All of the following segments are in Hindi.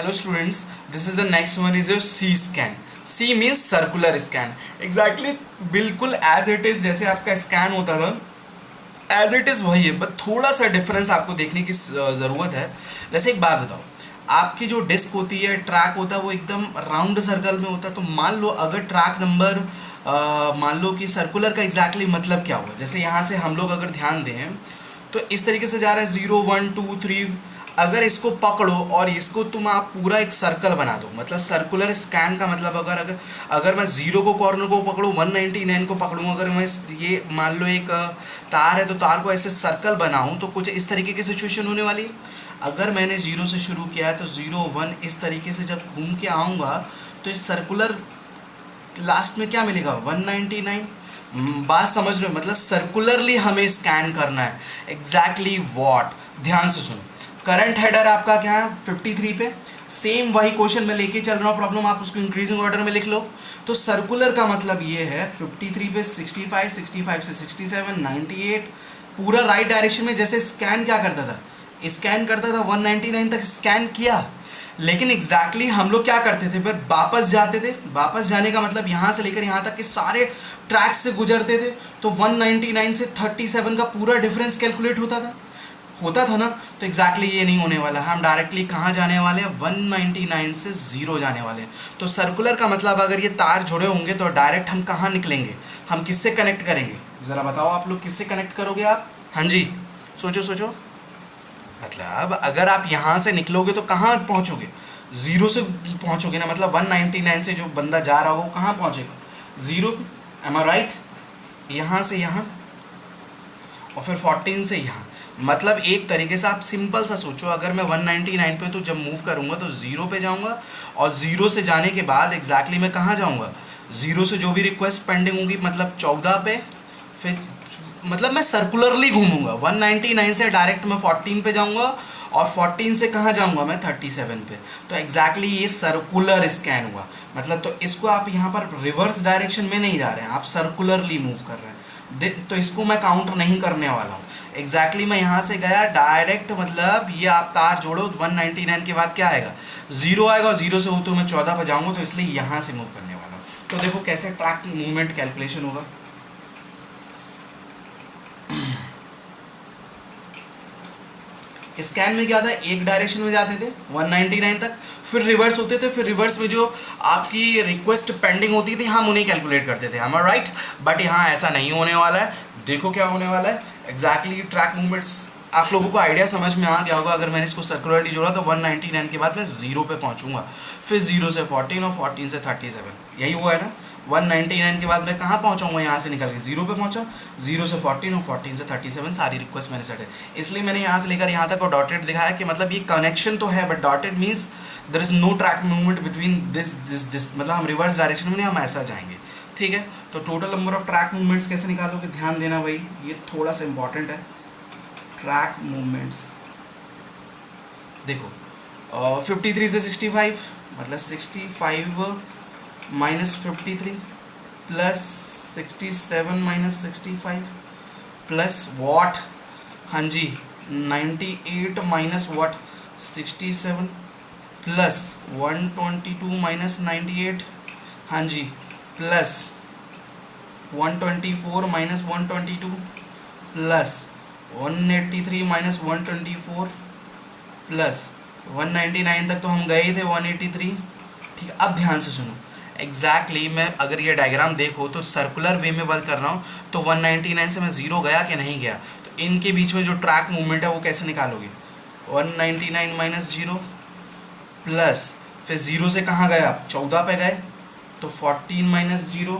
Hello students, this is the next one is your C scan. C means circular scan. Exactly बिल्कुल as it is जैसे आपका स्कैन होता था as it is वही है, बट थोड़ा सा डिफरेंस आपको देखने की ज़रूरत है। जैसे एक बात बताओ, आपकी जो डिस्क होती है, ट्रैक होता है, वो एकदम राउंड सर्कल में होता है। तो मान लो अगर ट्रैक नंबर मान लो कि सर्कुलर का एग्जैक्टली मतलब क्या हुआ। जैसे यहाँ से हम लोग अगर ध्यान दें तो इस तरीके से जा रहे हैं 0 1 2 3। अगर इसको पकड़ो और इसको तुम आप पूरा एक सर्कल बना दो, मतलब सर्कुलर स्कैन का मतलब अगर मैं 0 को कॉर्नर को पकड़ूँ, 199 को पकड़ूँ, अगर मैं ये मान लो एक तार है तो तार को ऐसे सर्कल बनाऊँ तो कुछ इस तरीके की सिचुएशन होने वाली है। अगर मैंने 0 से शुरू किया है तो 0 1 इस तरीके से जब घूम के आऊँगा तो इस सर्कुलर लास्ट में क्या मिलेगा 199। बात समझ रहे हो, मतलब सर्कुलरली हमें स्कैन करना है। एग्जैक्टली वॉट, ध्यान से सुनो। करंट हेडर आपका क्या है 53 पे, सेम वही क्वेश्चन में लेके चल रहा हूँ प्रॉब्लम, आप उसको इंक्रीजिंग ऑर्डर में लिख लो। तो सर्कुलर का मतलब ये है 53 पे 65, 65 से 67, 98 पूरा राइट डायरेक्शन में। जैसे स्कैन क्या करता था, स्कैन करता था 199 तक स्कैन किया, लेकिन एग्जैक्टली हम लोग क्या करते थे, फिर वापस जाते थे। वापस जाने का मतलब यहाँ से लेकर यहाँ तक के सारे ट्रैक्स से गुजरते थे। तो 199 से 37 का पूरा डिफरेंस कैलकुलेट होता था ना। तो एग्जैक्टली ये नहीं होने वाला है, हम डायरेक्टली कहाँ जाने वाले हैं 199 से 0 जाने वाले हैं। तो सर्कुलर का मतलब अगर ये तार जुड़े होंगे तो डायरेक्ट हम कहाँ निकलेंगे, हम किससे कनेक्ट करेंगे, ज़रा बताओ आप लोग किससे कनेक्ट करोगे आप। हाँ जी, सोचो। मतलब अगर आप यहाँ से निकलोगे तो कहाँ पहुँचोगे, 0 से पहुँचोगे ना। मतलब 199 से जो बंदा जा रहा होगा वो कहाँ पहुँचेगा 0, एम आई राइट। यहाँ से यहाँ और फिर 14 से यहाँ। मतलब एक तरीके से आप सिंपल सा सोचो, अगर मैं 199 पे तो जब मूव करूँगा तो 0 पे जाऊँगा, और 0 से जाने के बाद एग्जैक्टली मैं कहाँ जाऊँगा, 0 से जो भी रिक्वेस्ट पेंडिंग होगी मतलब 14 पे, फिर मतलब मैं सर्कुलरली घूमूंगा। 199 से डायरेक्ट मैं 14 पे जाऊंगा, और 14 से कहाँ जाऊंगा मैं 37 पे। तो एग्जैक्टली ये सर्कुलर स्कैन हुआ। मतलब तो इसको आप यहाँ पर रिवर्स डायरेक्शन में नहीं जा रहे हैं, आप सर्कुलरली मूव कर रहे हैं। तो इसको मैं काउंट नहीं करने वाला हूँ। एग्जैक्टली मैं यहाँ से गया डायरेक्ट, मतलब ये आप तार जोड़ो 199 के बाद क्या आएगा 0 आएगा, और 0 से हो तो मैं 14 पर जाऊँगा, तो इसलिए यहाँ से मूव करने वाला हूँ। तो देखो कैसे ट्रैक मूवमेंट कैलकुलेशन होगा। स्कैन में क्या था, एक डायरेक्शन में जाते थे 199 तक, फिर रिवर्स होते थे, फिर रिवर्स में जो आपकी रिक्वेस्ट पेंडिंग होती थी हम उन्हें कैलकुलेट करते थे, हम राइट। बट यहाँ ऐसा नहीं होने वाला है। देखो क्या होने वाला है एग्जैक्टली ट्रैक मूवमेंट्स। आप लोगों को आइडिया समझ में आ गया होगा। अगर मैंने इसको सर्कुलरली जोड़ा तो 199 के बाद मैं 0 पे पहुँचूंगा, फिर 0 से 14 और 14 से 37, यही हुआ है ना। 199 के बाद मैं कहाँ पहुँचाऊँगा, यहाँ से निकल के 0 पे पहुँचा, 0 से 14 और 14 से 37 सारी रिक्वेस्ट मैंने सेट है। इसलिए मैंने यहाँ से लेकर यहाँ तक और डॉटेड दिखाया कि मतलब ये कनेक्शन तो है, but dotted means there is no track movement between this मतलब हम रिवर्स डायरेक्शन में नहीं, हम ऐसा जाएंगे। ठीक है, तो total number of track movements कैसे निकालोगे, ध्यान देना भाई, ये थोड़ा सा इंपॉर्टेंट है। ट्रैक मूवमेंट्स देखो 53 से 65 मतलब 65 minus 53 plus 67 minus 65 plus what, हाँ जी 98 माइनस वॉट 67 प्लस 122 माइनस 98, हाँ जी plus 124 minus 122 plus 183 minus 124 plus 199 तक तो हम गए थे 183। ठीक है, अब ध्यान से सुनो। एग्जैक्टली मैं अगर ये डायग्राम देखो तो सर्कुलर वे में वर्क कर रहा हूँ, तो 199 से मैं 0 गया कि नहीं गया, तो इनके बीच में जो ट्रैक मूवमेंट है वो कैसे निकालोगे 199 माइनस 0 प्लस फिर 0 से कहाँ गए आप 14 पे गए, तो 14 minus 0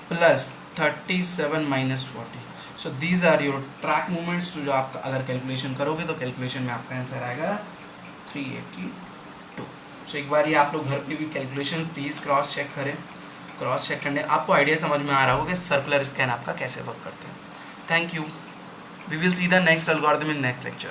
plus 37 minus 40। So these are your track movements. जो आप अगर कैलकुलेशन करोगे तो कैलकुलेशन में आपका आंसर आएगा 382। सो एक बार ये आप लोग घर पे भी कैलकुलेशन प्लीज़ क्रॉस चेक करें। क्रॉस चेक करने आपको आइडिया समझ में आ रहा होगा कि सर्कुलर स्कैन आपका कैसे वर्क करते हैं। Thank you, we will see the next algorithm in next lecture.